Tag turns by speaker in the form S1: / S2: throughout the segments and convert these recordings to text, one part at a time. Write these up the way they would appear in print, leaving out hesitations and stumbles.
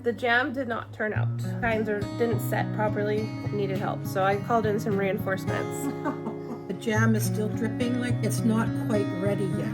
S1: the jam did not turn out. Kinds didn't set properly, needed help. So I called in some reinforcements.
S2: The jam is still dripping, like it's not quite ready yet.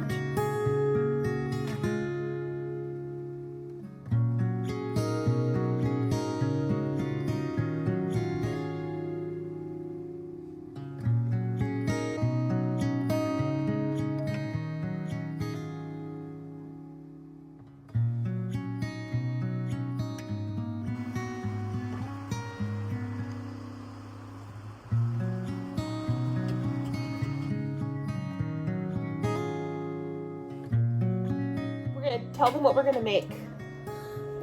S1: Tell them what we're gonna make.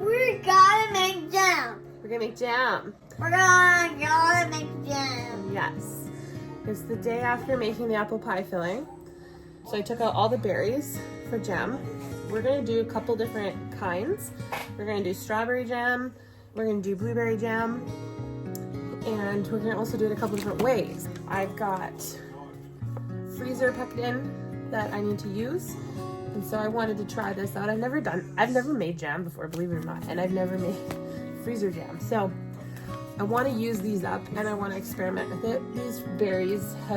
S3: We're gonna make jam.
S1: We're gonna make jam.
S3: We're gonna make jam.
S1: Yes. It's the day after making the apple pie filling. So I took out all the berries for jam. We're gonna do a couple different kinds. We're gonna do strawberry jam, we're gonna do blueberry jam, and we're gonna also do it a couple different ways. I've got freezer pectin that I need to use. And so I wanted to try this out. I've never made jam before, believe it or not, and I've never made freezer jam. So I want to use these up and I want to experiment with it. These berries I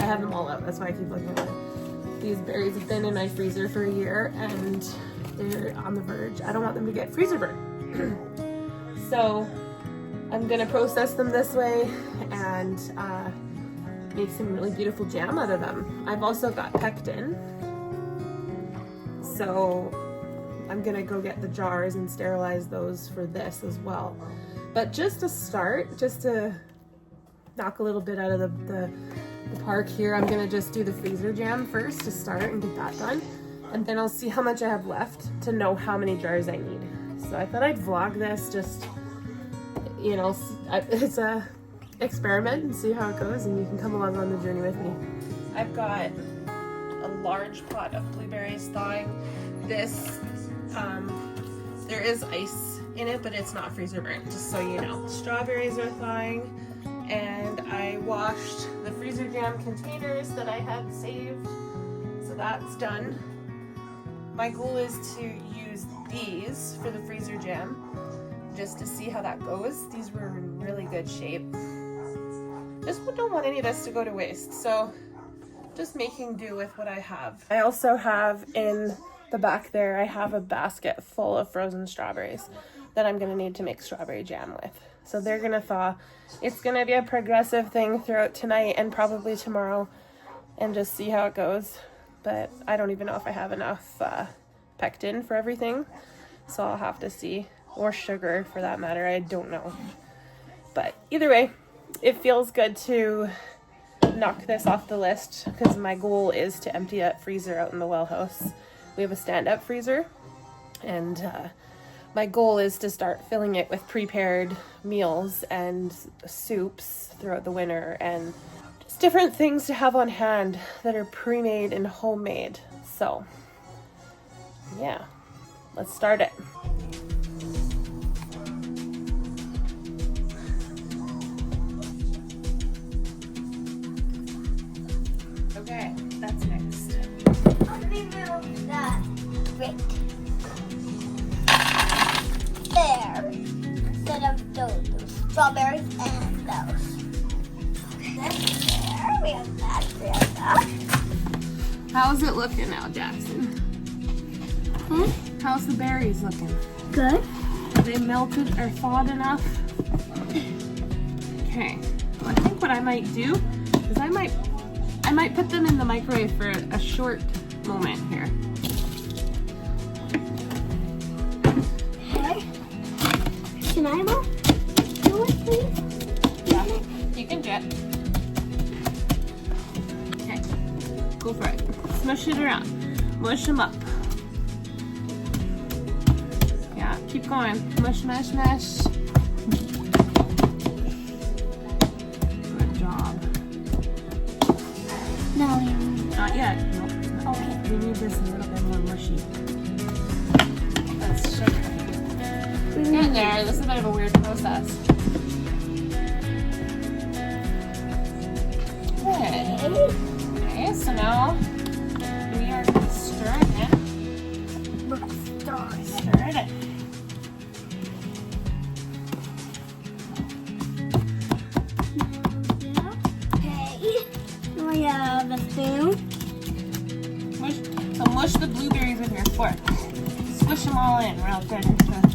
S1: have them all out, that's why I keep looking at it. These berries have been in my freezer for a year and they're on the verge. I don't want them to get freezer burn. So I'm gonna process them this way and make some really beautiful jam out of them. I've also got pectin. So I'm gonna go get the jars and sterilize those for this as well. But just to start, just to knock a little bit out of the park here, I'm gonna just do the freezer jam first to start and get that done. And then I'll see how much I have left to know how many jars I need. So I thought I'd vlog this, just, you know, it's a experiment and see how it goes, and you can come along on the journey with me. I've got a large pot of blueberries thawing. This, there is ice in it, but it's not freezer burnt, just so you know. Strawberries are thawing, and I washed the freezer jam containers that I had saved, so that's done. My goal is to use these for the freezer jam, just to see how that goes. These were in really good shape. Just don't want any of this to go to waste, so just making do with what I have. I also have in the back there, I have a basket full of frozen strawberries that I'm gonna need to make strawberry jam with. So they're gonna thaw. It's gonna be a progressive thing throughout tonight and probably tomorrow, and just see how it goes. But I don't even know if I have enough pectin for everything, so I'll have to see, or sugar for that matter, I don't know. But either way, it feels good to knock this off the list because my goal is to empty that freezer out in the well house. We have a stand-up freezer, and my goal is to start filling it with prepared meals and soups throughout the winter, and just different things to have on hand that are pre-made and homemade. So yeah, let's start it. Okay, that's next.
S3: Let me move that. Great. There. Instead of those strawberries and those. Then there. We have that. We have that.
S1: How's it looking now, Jackson? How's the berries looking?
S3: Good.
S1: Are they melted or thawed enough? Okay. Well, I think what I might do is I might put them in the microwave for a short moment here.
S3: Okay. Can I do it, please?
S1: Yeah, you can do it. Okay, go for it. Smush it around. Mush them up. Yeah, keep going. Mush, mash, mash. Good job.
S3: No.
S1: Not yet. Nope.
S3: Okay.
S1: We need this a little bit more mushy. That's sugar. Getting there. This is a bit of a weird process. Okay. Okay, so now we are going to stir it in. Stir it in. mush the blueberries with your fork. Squish them all in real good into the...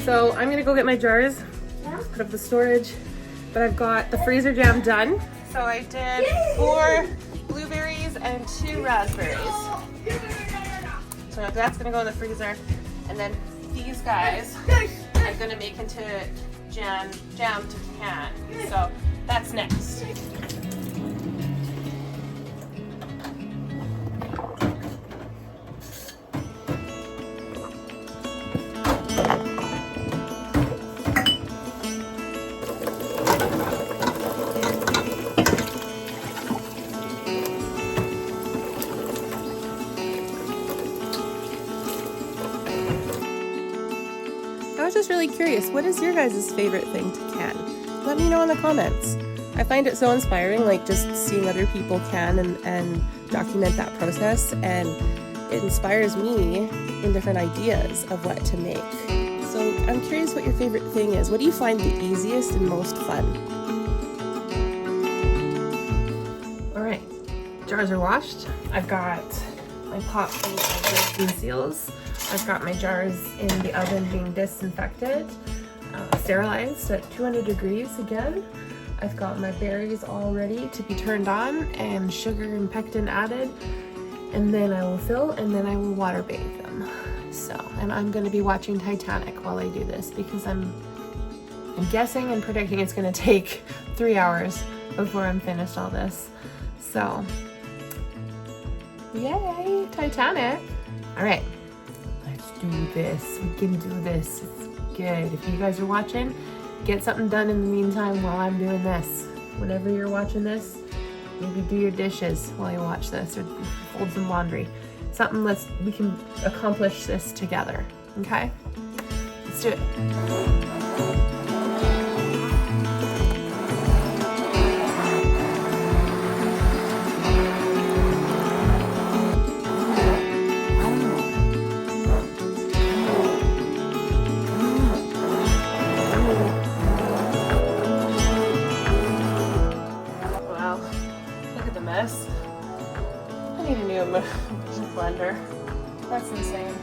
S1: So I'm gonna go get my jars, put up the storage, but I've got the freezer jam done. So I did 4 blueberries and 2 raspberries. So that's gonna go in the freezer. And then these guys I'm gonna make into jam to can. So that's next. I was just really curious, what is your guys' favorite thing to can? Let me know in the comments. I find it so inspiring, like just seeing other people can and document that process, and it inspires me in different ideas of what to make. So I'm curious what your favorite thing is. What do you find the easiest and most fun? All right, jars are washed. I've got my pot full of bean seals. I've got my jars in the oven being disinfected, sterilized at 200 degrees again. I've got my berries all ready to be turned on and sugar and pectin added. And then I will fill and then I will water bathe them. So, and I'm gonna be watching Titanic while I do this because I'm guessing and predicting it's gonna take 3 hours before I'm finished all this. So, yay, Titanic. All right. Do this. We can do this. It's good. If you guys are watching, get something done in the meantime while I'm doing this. Whenever you're watching this, maybe do your dishes while you watch this or fold some laundry. Something we can accomplish this together. Okay? Let's do it. I need a new blender. That's insane.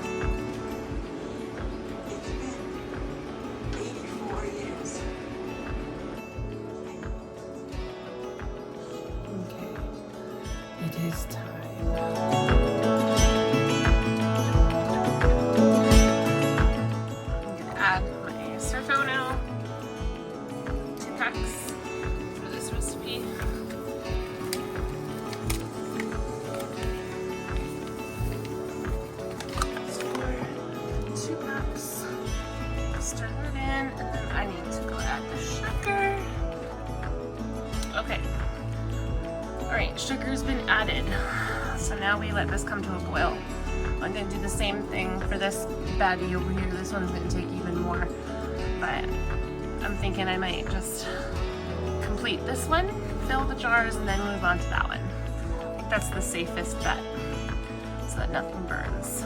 S1: Okay, it is time. I'm gonna add my Surto now. 2 packs for this recipe. Stir that in, and then I need to go add the sugar. Okay. Alright, sugar's been added. So now we let this come to a boil. I'm going to do the same thing for this baddie over here. This one's going to take even more. But I'm thinking I might just complete this one, fill the jars, and then move on to that one. I think that's the safest bet, so that nothing burns.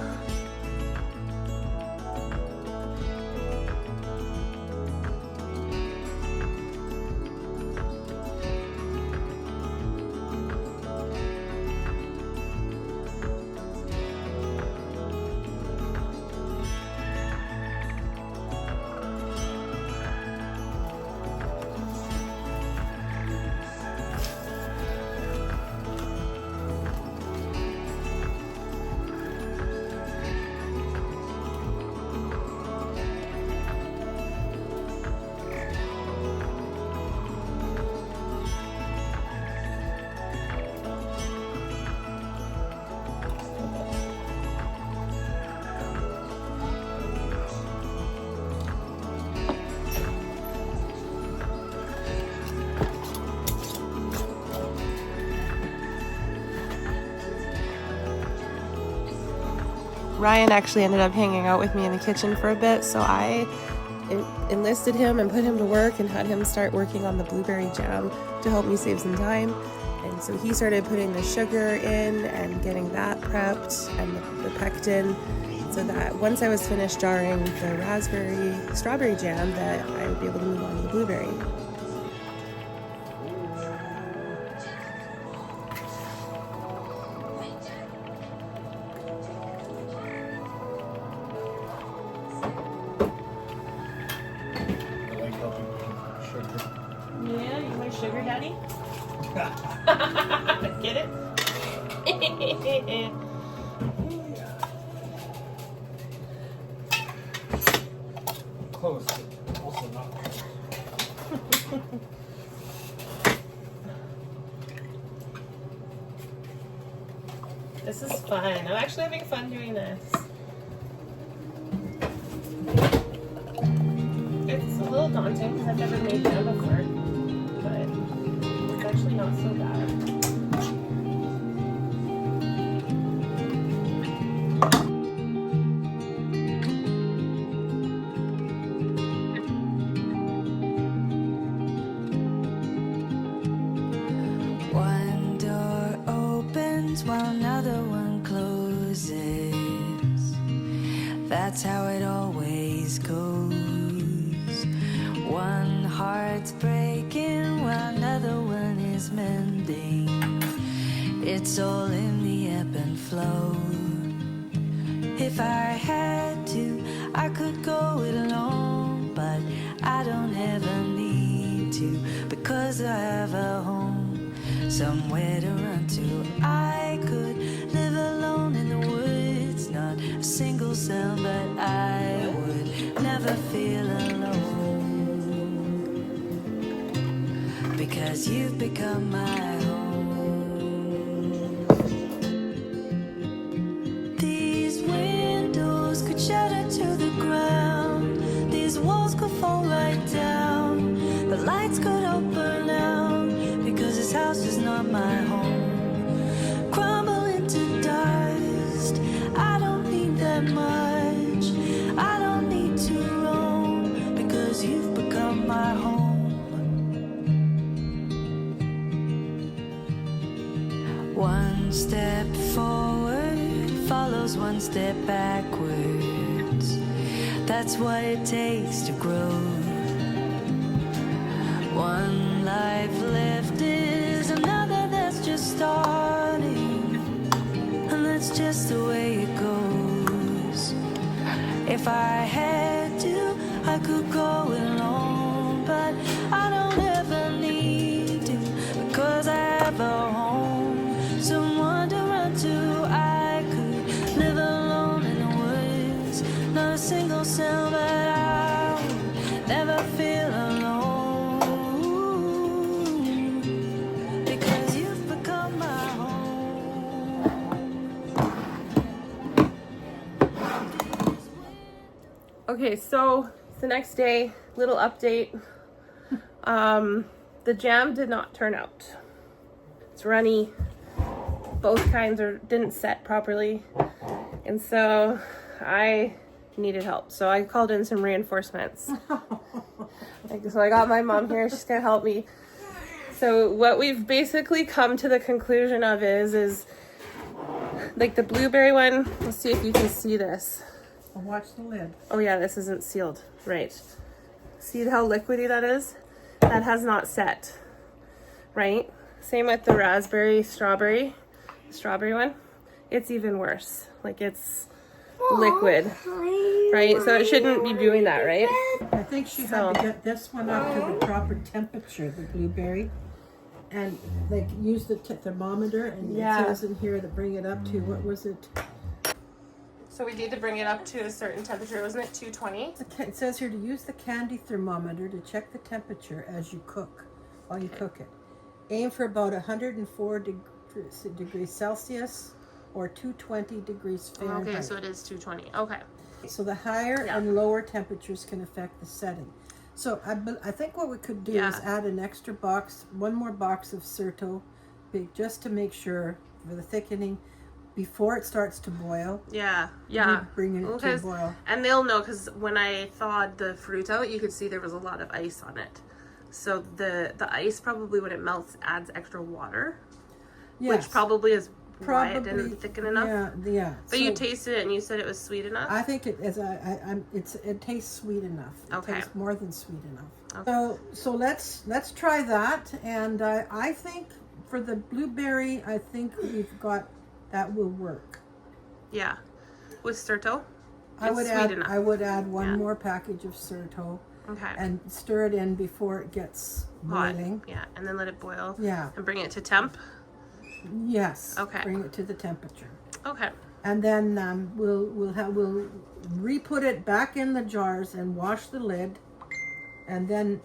S1: Ryan actually ended up hanging out with me in the kitchen for a bit, so I enlisted him and put him to work and had him start working on the blueberry jam to help me save some time. And so he started putting the sugar in and getting that prepped and the pectin, so that once I was finished jarring the raspberry strawberry jam, that I would be able to move on to the blueberry. Yeah, you want sugar, Daddy? Get it?
S4: Close, but also not.
S1: This is fun. I'm actually having fun doing this. It's a little daunting because I've never made jam before, but it's actually not so bad.
S5: One door opens while another one closes. That's how it always goes. One heart's breaking while another one is mending. It's all in the ebb and flow. If I had to, I could go it alone, but I don't ever need to, because I have a home, somewhere to run to. I could live alone in the woods, not a single sound, but I would never feel alone, because you've become my home. These windows could shatter to the ground, these walls could fall right down, the lights could all burn out, because this house is not my home. Crumble into dust, I don't need that much, I don't need to roam, because you've become my home. One step forward follows one step backwards. That's what it takes to grow. One life left is another that's just starting, and that's just the way it goes. If I had to, I could go alone, but I don't ever need to, because I have a home, someone to run to. I could live alone in the woods, not a single sound, but I would never feel alone, because you've become my home.
S1: Okay, so the next day, little update. The jam did not turn out. It's runny. Both kinds didn't set properly, and so I needed help. So I called in some reinforcements. So I got my mom here. She's gonna help me. So what we've basically come to the conclusion of is like the blueberry one. Let's see if you can see this.
S2: I'll watch the lid.
S1: Oh yeah, this isn't sealed. Right. See how liquidy that is? That has not set. Right? Same with the raspberry strawberry one. It's even worse. Like it's liquid. Right? So it shouldn't be doing that, right?
S2: I think she had to get this one up to the proper temperature, the blueberry, and like use the thermometer, and
S1: Yeah.
S2: it says in here to bring it up to, what was it?
S1: So we need to bring it up to a certain temperature. Wasn't it 220?
S2: It says here to use the candy thermometer to check the temperature as you cook, while you cook it. Aim for about 104 degrees Celsius or 220 degrees Fahrenheit.
S1: Okay, so it is 220. Okay.
S2: So the higher and lower temperatures can affect the setting. So I think what we could do is add an extra box, one more box of Certo, just to make sure for the thickening, before it starts to boil.
S1: Yeah.
S2: You're bringing it to a
S1: Because-
S2: boil.
S1: And they'll know because when I thawed the fruit out, you could see there was a lot of ice on it. So the ice probably when it melts adds extra water,
S2: Yes,
S1: which probably is why it didn't thicken enough.
S2: Yeah.
S1: But you tasted it and you said it was sweet enough.
S2: I think it is. It tastes sweet enough. It
S1: Okay.
S2: tastes more than sweet enough.
S1: Okay.
S2: So let's try that. And I think for the blueberry, I think we've got that will work.
S1: Yeah, with Certo.
S2: I
S1: It's
S2: would
S1: sweet
S2: add.
S1: enough.
S2: I would add one
S1: Yeah.
S2: more package of Certo
S1: Okay.
S2: and stir it in before it gets
S1: Hot.
S2: boiling.
S1: Yeah, and then let it boil.
S2: Yeah.
S1: And bring it to temp.
S2: Yes.
S1: Okay.
S2: Bring it to the temperature.
S1: Okay.
S2: And then we'll re-put it back in the jars and wash the lid, and then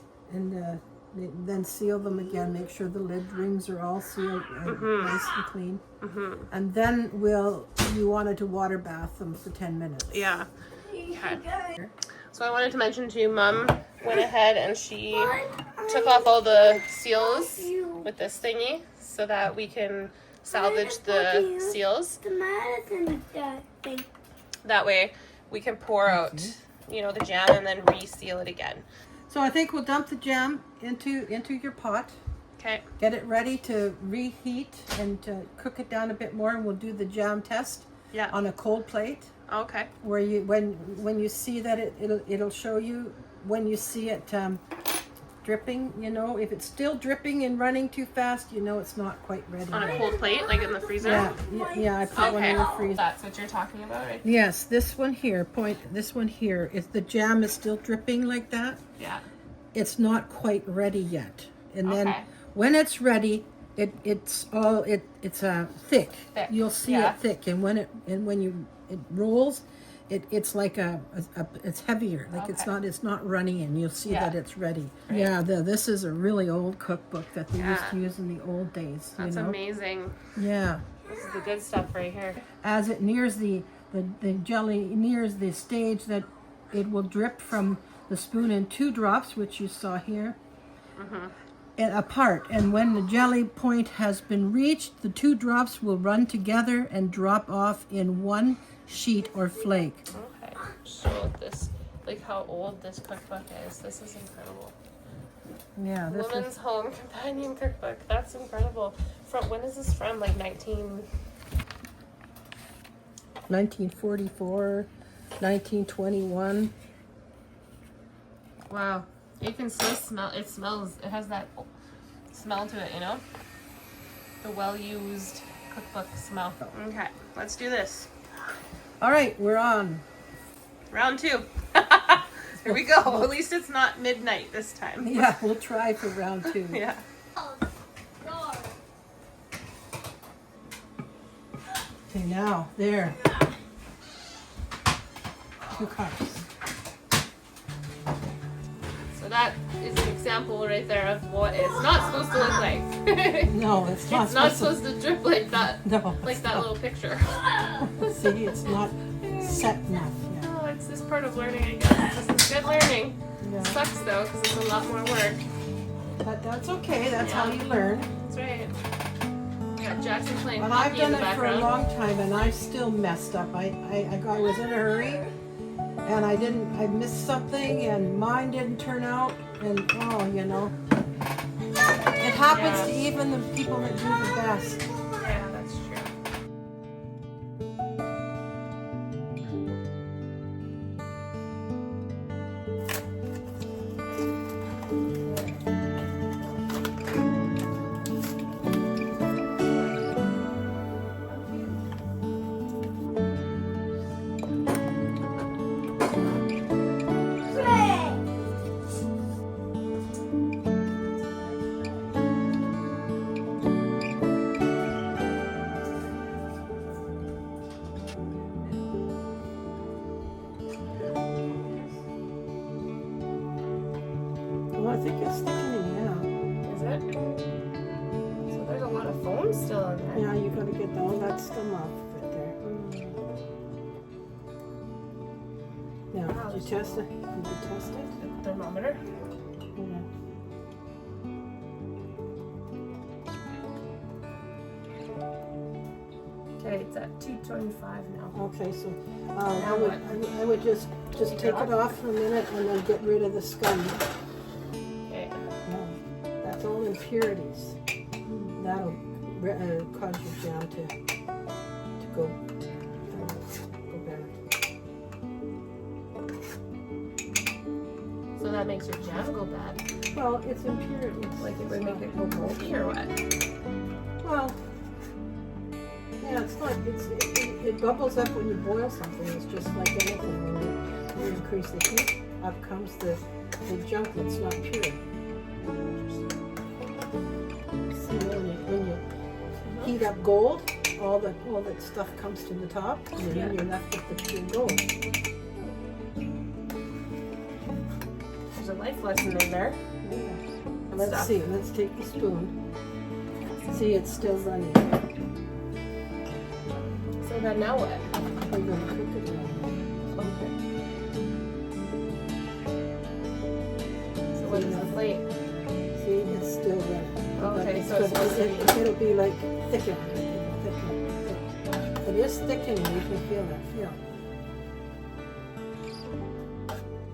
S2: seal them again. Make sure the lid rings are all sealed and nice and clean. And then you wanted to water bath them for 10 minutes.
S1: Yeah. Okay. So I wanted to mention to you, Mom went ahead and she took off all the seals with this thingy so that we can salvage the seals.
S3: The medicine thing.
S1: That way we can pour out, the jam and then reseal it again.
S2: So I think we'll dump the jam into your pot.
S1: Okay.
S2: Get it ready to reheat and to cook it down a bit more, and we'll do the jam test
S1: Yeah.
S2: on a cold plate.
S1: Okay.
S2: Where when you see that it'll show you when you see it dripping. If it's still dripping and running too fast, it's not quite ready.
S1: On a
S2: yet.
S1: cold plate, like in the freezer?
S2: Yeah. I put one in the freezer.
S1: That's what you're talking about, right?
S2: Yes, this one here. This one here. If the jam is still dripping like that,
S1: Yeah.
S2: it's not quite ready yet. And then
S1: Okay.
S2: when it's ready, it's thick.
S1: Thick,
S2: You'll see
S1: yeah.
S2: it thick, and when it rolls, it's like it's heavier. Like
S1: Okay.
S2: it's not runny, and you'll see
S1: Yeah.
S2: that it's ready. Yeah, this is a really old cookbook that they used to
S1: Yeah.
S2: use in the old days.
S1: That's amazing.
S2: Yeah.
S1: This is the good stuff right here.
S2: As it nears the jelly nears the stage that it will drip from the spoon in 2 drops, which you saw here, and apart. And when the jelly point has been reached, the 2 drops will run together and drop off in 1 sheet or flake.
S1: Okay. So this, like how old this cookbook is. This is incredible.
S2: Yeah, this is
S1: Woman's Home Companion Cookbook. That's incredible. From when is this from? Like
S2: 1944, 1921.
S1: Wow. You can still smell. It smells. It has that smell to it. The well-used cookbook smell. Okay. Let's do this.
S2: All right, we're on.
S1: Round 2. Here we go. At least it's not midnight this time.
S2: Yeah, we'll try for round 2.
S1: Yeah.
S2: Okay, now there. 2 cups.
S1: So that is an example right there of what it's not supposed to look like.
S2: No, it's not
S1: It's not
S2: supposed
S1: supposed to drip like that.
S2: No,
S1: Like
S2: it's
S1: that
S2: not.
S1: little picture.
S2: See, it's not set enough yet.
S1: Oh, it's this part of learning, I guess. This is good learning.
S2: Yeah.
S1: Sucks though, because it's a lot more work.
S2: But that's okay. That's how you learn.
S1: That's right. We got Jackson playing
S2: But I've
S1: hockey in
S2: done
S1: the
S2: it for a
S1: background.
S2: long time, and I still messed up. I was in a hurry, and I missed something, and mine didn't turn out, and it happens to even the people that do the best.
S1: Yeah, that's true.
S2: Well, I think it's thickening now.
S1: Is it? So there's a lot of foam still in there.
S2: Yeah, you gotta get that's still off right there. Now, did you test it? Did you test it?
S1: The thermometer.
S2: Yeah.
S1: Okay, it's It's at 225 now.
S2: Okay, so
S1: Now
S2: I would just
S1: Take
S2: take
S1: it
S2: it off for a minute and then get rid of the scum.
S1: Okay.
S2: That's all impurities. That'll cause your jam to go bad.
S1: So that makes your jam go bad.
S2: Well, it's impurities.
S1: Like it would make it go moldy or what?
S2: Well, yeah, it's not. It bubbles up when you boil something. It's just like anything. When you increase the heat, up comes the junk that's not pure. See, when you heat up gold, all that stuff comes to the top, and then you're left with the pure gold.
S1: There's a life lesson in there.
S2: Yeah. Let's
S1: Stuff.
S2: see. Let's take the spoon. See, it's still running.
S1: So then now what?
S2: We're gonna cook it now.
S1: Okay. So what is the plate?
S2: See, it's still running.
S1: Okay,
S2: But
S1: so it's supposed to be-
S2: it'll be like thickened. It is thickening. You can feel that. Feel.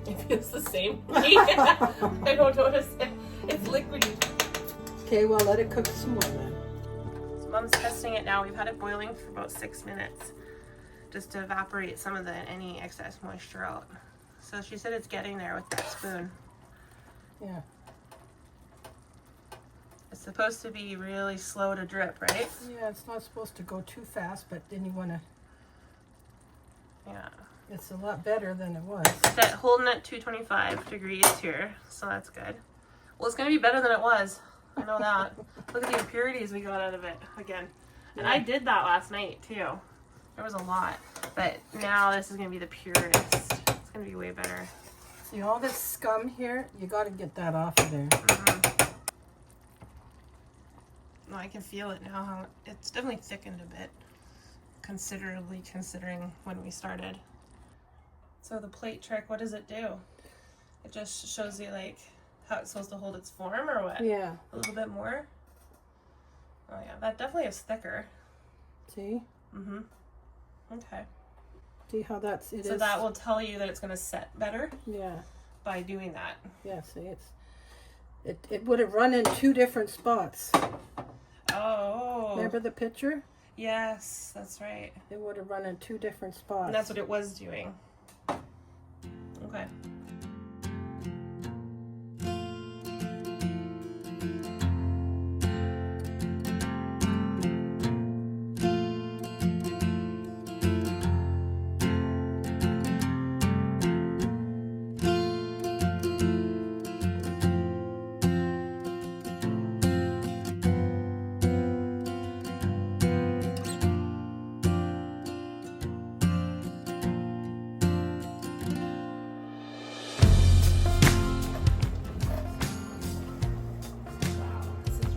S1: It feels the same. I don't notice it. It's liquidy.
S2: Okay, well, let it cook some more then.
S1: So Mom's testing it now. We've had it boiling for about 6 minutes just to evaporate some of any excess moisture out. So she said it's getting there with that spoon.
S2: Yeah.
S1: It's supposed to be really slow to drip, right?
S2: Yeah, it's not supposed to go too fast, but then you want to.
S1: Yeah.
S2: It's a lot better than it was.
S1: It's holding at 225 degrees here, so that's good. Well, it's going to be better than it was. I know that. Look at the impurities we got out of it again. And I did that last night, too. There was a lot. But now this is going to be the purest. It's going to be way better.
S2: See all this scum here? You got to get that off of there.
S1: No, I can feel it now. How it's definitely thickened a bit, considerably considering when we started. So the plate trick, what does it do? It just shows you like how it's supposed to hold its form, or what?
S2: Yeah.
S1: A little bit more. Oh yeah, that definitely is thicker.
S2: See?
S1: Okay.
S2: See how that's it
S1: So
S2: is?
S1: that will tell you that it's going to set better
S2: Yeah.
S1: by doing that.
S2: Yeah. See, it would have run in two different spots.
S1: Oh.
S2: Remember the picture?
S1: Yes, that's right.
S2: It would have run in two different spots.
S1: And that's what it was doing. Okay.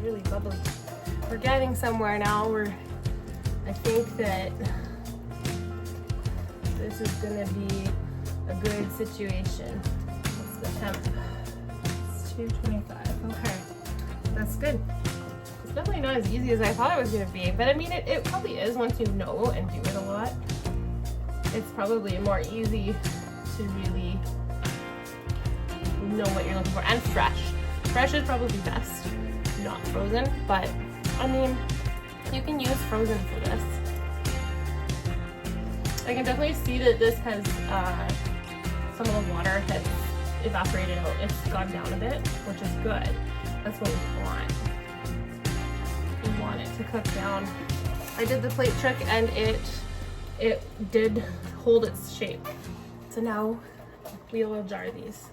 S1: Really bubbly. We're getting somewhere now. I think that this is gonna be a good situation. What's the temp? It's 225. Okay, that's good. It's definitely not as easy as I thought it was gonna be, but I mean it probably is once you know and do it a lot. It's probably more easy to really know what you're looking for, and fresh. Fresh is probably best. Not frozen, but I mean, you can use frozen for this. I can definitely see that this has some of the water has evaporated out. It's gone down a bit, which is good. That's what we want. We want it to cook down. I did the plate trick and it did hold its shape. So now we will jar these.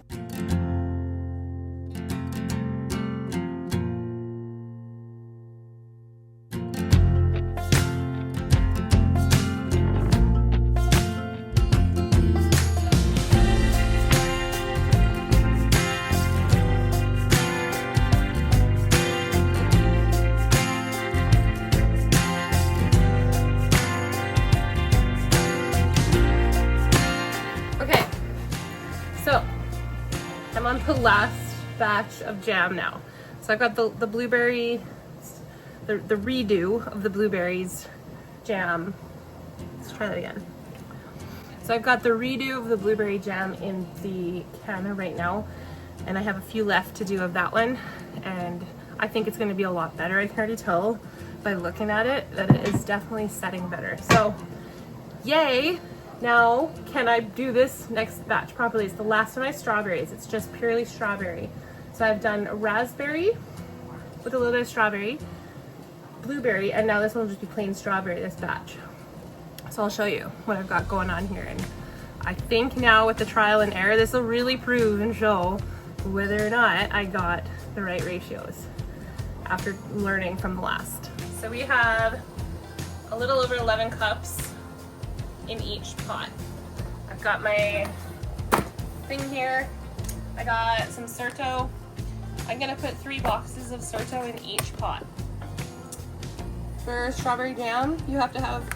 S1: I'm on the last batch of jam now. So I've got the blueberry, the redo of the blueberries jam Let's try that again. So I've got the redo of the blueberry jam in the can right now, and I have a few left to do of that one, and I think it's going to be a lot better. I can already tell by looking at it that it is definitely setting better. So yay! Now can I do this next batch properly? It's the last of my strawberries. It's just purely strawberry. So I've done raspberry with a little bit of strawberry, blueberry, and now this one will just be plain strawberry, this batch. So I'll show you what I've got going on here. And I think now with the trial and error, this will really prove and show whether or not I got the right ratios after learning from the last. So we have a little over 11 cups in each pot. I've got my thing here. I got some Certo. I'm gonna put 3 boxes of Certo in each pot. For strawberry jam, you have to have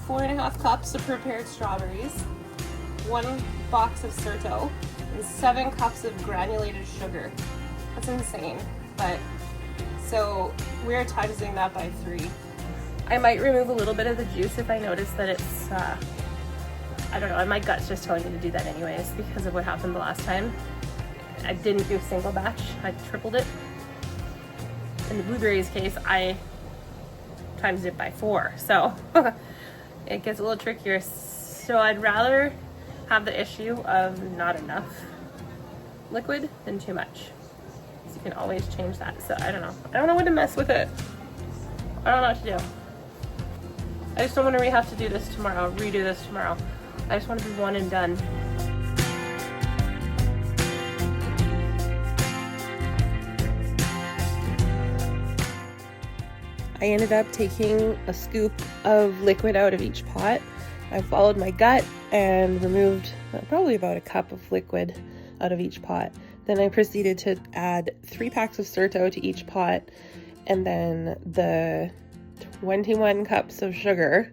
S1: 4.5 cups of prepared strawberries, 1 box of Certo, and 7 cups of granulated sugar. That's insane, but so we're timesing that by 3. I might remove a little bit of the juice if I notice that it's, I don't know, my gut's just telling me to do that anyways because of what happened the last time. I didn't do single batch, I tripled it. In the blueberries case, I times it by 4, so it gets a little trickier. So I'd rather have the issue of not enough liquid than too much. So you can always change that. So I don't know when to mess with it. I don't know what to do. I just don't want to have to do this tomorrow, redo this tomorrow. I just want to be one and done. I ended up taking a scoop of liquid out of each pot. I followed my gut and removed probably about a cup of liquid out of each pot. Then I proceeded to add 3 packs of Certo to each pot, and then the 21 cups of sugar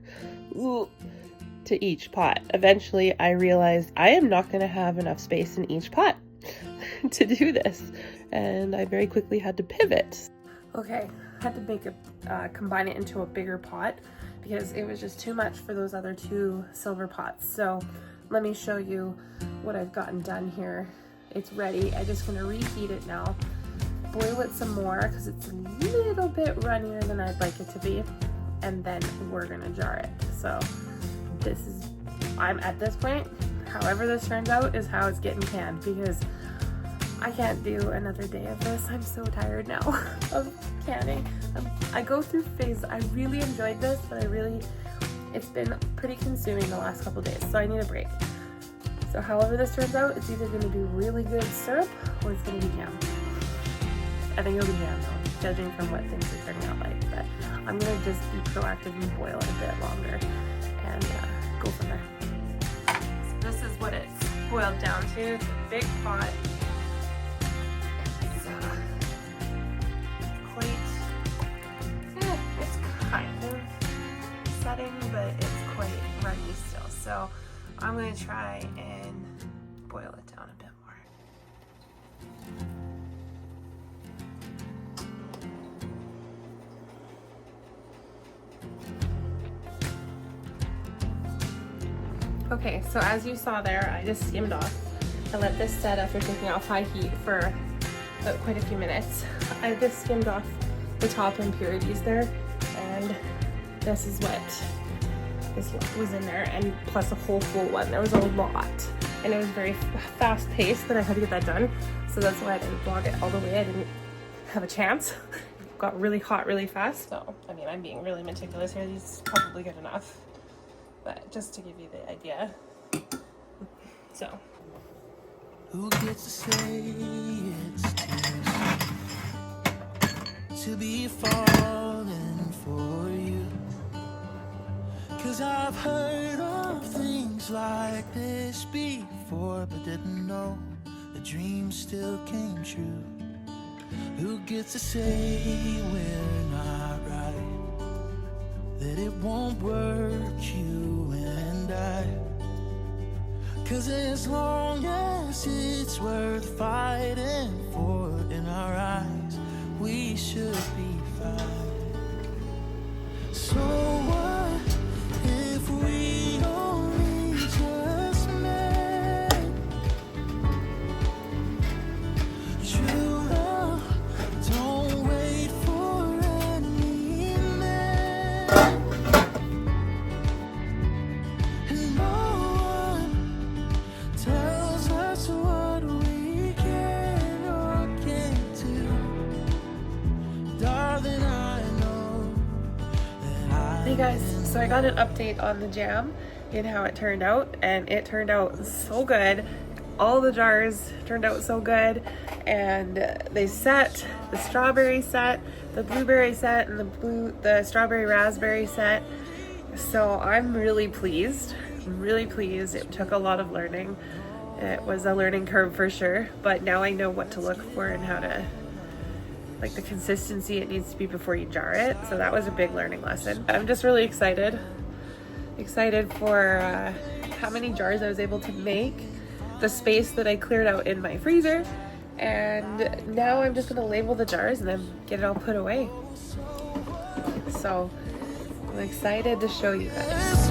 S1: to each pot. Eventually I realized I am not going to have enough space in each pot to do this, and I very quickly had to pivot. Okay, I had to make combine it into a bigger pot because it was just too much for those other 2 silver pots. So let me show you what I've gotten done here. It's ready. I'm just gonna reheat it now, boil it some more because it's a little bit runnier than I'd like it to be, and then we're gonna jar it. So this is, I'm at this point, however this turns out is how it's getting canned, because I can't do another day of this. I'm so tired now of canning. I go through phases. I really enjoyed this, but it's been pretty consuming the last couple days, so I need a break. So however this turns out, it's either going to be really good syrup or it's going to be jam. I think it'll be jam though, judging from what things are turning out like. But I'm going to just be proactive and boil it a bit longer and go from there. So this is what it's boiled down to. It's a big pot. It's kind of setting, but it's quite runny still. So I'm going to try and boil it down a bit more. Okay, so as you saw there, I just skimmed off. I let this set after taking off high heat for quite a few minutes. I just skimmed off the top impurities there, and this is what this was in there, and plus a whole full one. There was a lot, and it was very fast paced that I had to get that done, so that's why I didn't vlog it all the way. I didn't have a chance. It got really hot really fast, so I mean, I'm being really meticulous here. These is probably good enough, but just to give you the idea. So
S6: who gets to say it's too soon to be falling for you? 'Cause I've heard of things like this before, but didn't know the dream still came true. Who gets to say we're not right, that it won't work, you and I? 'Cause as long as it's worth fighting for, in our eyes, we should be fine. So what if we
S1: guys, so I got an update on the jam and how it turned out, and it turned out so good. All the jars turned out so good, and they set, the strawberry set, the blueberry set, and the strawberry raspberry set. So I'm really pleased. I'm really pleased. It took a lot of learning. It was a learning curve for sure, but now I know what to look for and how to, like, the consistency it needs to be before you jar it. So that was a big learning lesson. I'm just really excited for how many jars I was able to make, the space that I cleared out in my freezer, and now I'm just gonna label the jars and then get it all put away. So I'm excited to show you guys.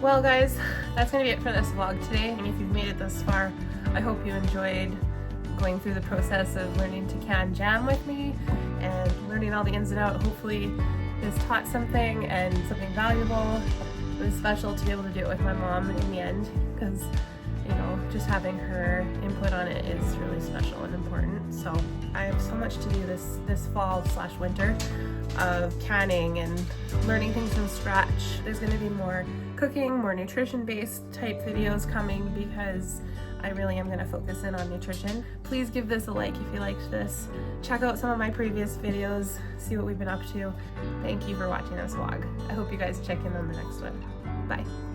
S1: Well guys, that's going to be it for this vlog today, and if you've made it this far, I hope you enjoyed going through the process of learning to can jam with me and learning all the ins and outs. Hopefully this taught something and something valuable. It was special to be able to do it with my mom in the end, because, you know, just having her input on it is really special and important. So I have so much to do this fall/winter of canning and learning things from scratch. There's going to be more cooking, more nutrition-based type videos coming, because I really am going to focus in on nutrition. Please give this a like if you liked this. Check out some of my previous videos, see what we've been up to. Thank you for watching this vlog. I hope you guys check in on the next one. Bye.